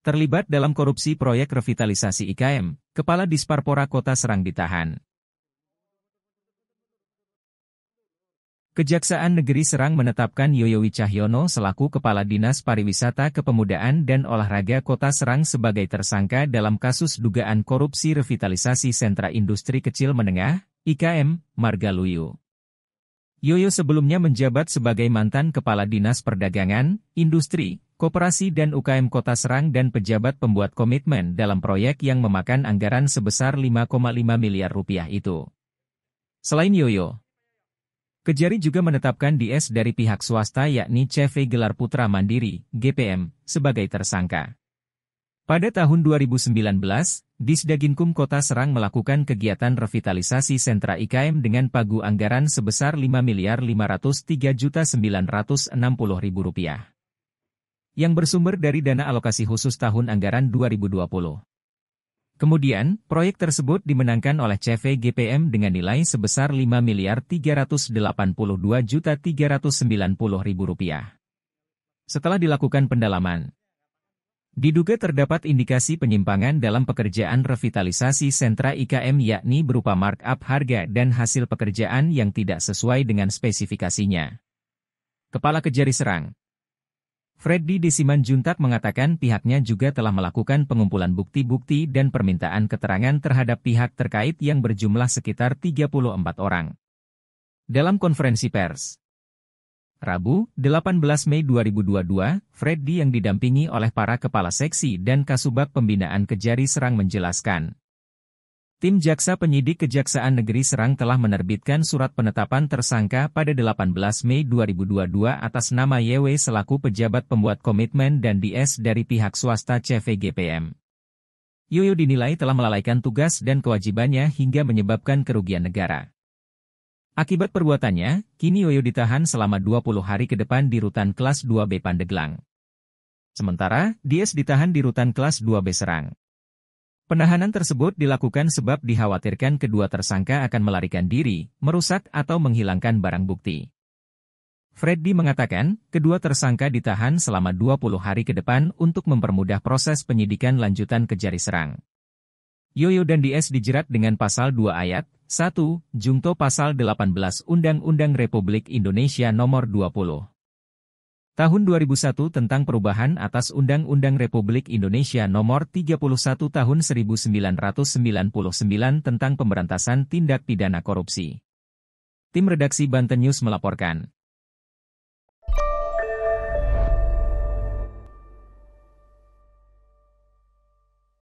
Terlibat dalam korupsi proyek revitalisasi IKM, Kepala Disparpora Kota Serang ditahan. Kejaksaan Negeri Serang menetapkan Yoyo Wicahyono selaku Kepala Dinas Pariwisata Kepemudaan dan Olahraga Kota Serang sebagai tersangka dalam kasus dugaan korupsi revitalisasi Sentra Industri Kecil Menengah, IKM, Margaluyu. Yoyo sebelumnya menjabat sebagai mantan Kepala Dinas Perdagangan, Industri, Koperasi dan UKM Kota Serang dan pejabat pembuat komitmen dalam proyek yang memakan anggaran sebesar 5,5 miliar rupiah itu. Selain Yoyo, Kejari juga menetapkan DS dari pihak swasta yakni CV Gelar Putra Mandiri, GPM, sebagai tersangka. Pada tahun 2019, Disdaginkum Kota Serang melakukan kegiatan revitalisasi sentra IKM dengan pagu anggaran sebesar Rp5.503.960.000. Yang bersumber dari dana alokasi khusus tahun anggaran 2020. Kemudian, proyek tersebut dimenangkan oleh CV GPM dengan nilai sebesar Rp5.382.390.000. Setelah dilakukan pendalaman, diduga terdapat indikasi penyimpangan dalam pekerjaan revitalisasi sentra IKM yakni berupa markup harga dan hasil pekerjaan yang tidak sesuai dengan spesifikasinya. Kepala Kejari Serang, Freddy Desimanjuntak mengatakan pihaknya juga telah melakukan pengumpulan bukti-bukti dan permintaan keterangan terhadap pihak terkait yang berjumlah sekitar 34 orang. Dalam konferensi pers Rabu, 18 Mei 2022, Freddy yang didampingi oleh para kepala seksi dan Kasubag Pembinaan Kejari Serang menjelaskan, tim Jaksa Penyidik Kejaksaan Negeri Serang telah menerbitkan surat penetapan tersangka pada 18 Mei 2022 atas nama YW selaku pejabat pembuat komitmen dan DS dari pihak swasta CV GPM. Yoyo dinilai telah melalaikan tugas dan kewajibannya hingga menyebabkan kerugian negara. Akibat perbuatannya, kini Yoyo ditahan selama 20 hari ke depan di Rutan Kelas 2B Pandeglang. Sementara, DS ditahan di Rutan Kelas 2B Serang. Penahanan tersebut dilakukan sebab dikhawatirkan kedua tersangka akan melarikan diri, merusak atau menghilangkan barang bukti. Freddy mengatakan, kedua tersangka ditahan selama 20 hari ke depan untuk mempermudah proses penyidikan lanjutan Kejari Serang. Yoyo dan DS dijerat dengan pasal 2 ayat 1, Jungto pasal 18 Undang-Undang Republik Indonesia Nomor 20. Tahun 2001 tentang perubahan atas Undang-Undang Republik Indonesia Nomor 31 Tahun 1999 tentang pemberantasan tindak pidana korupsi. Tim redaksi Banten News melaporkan.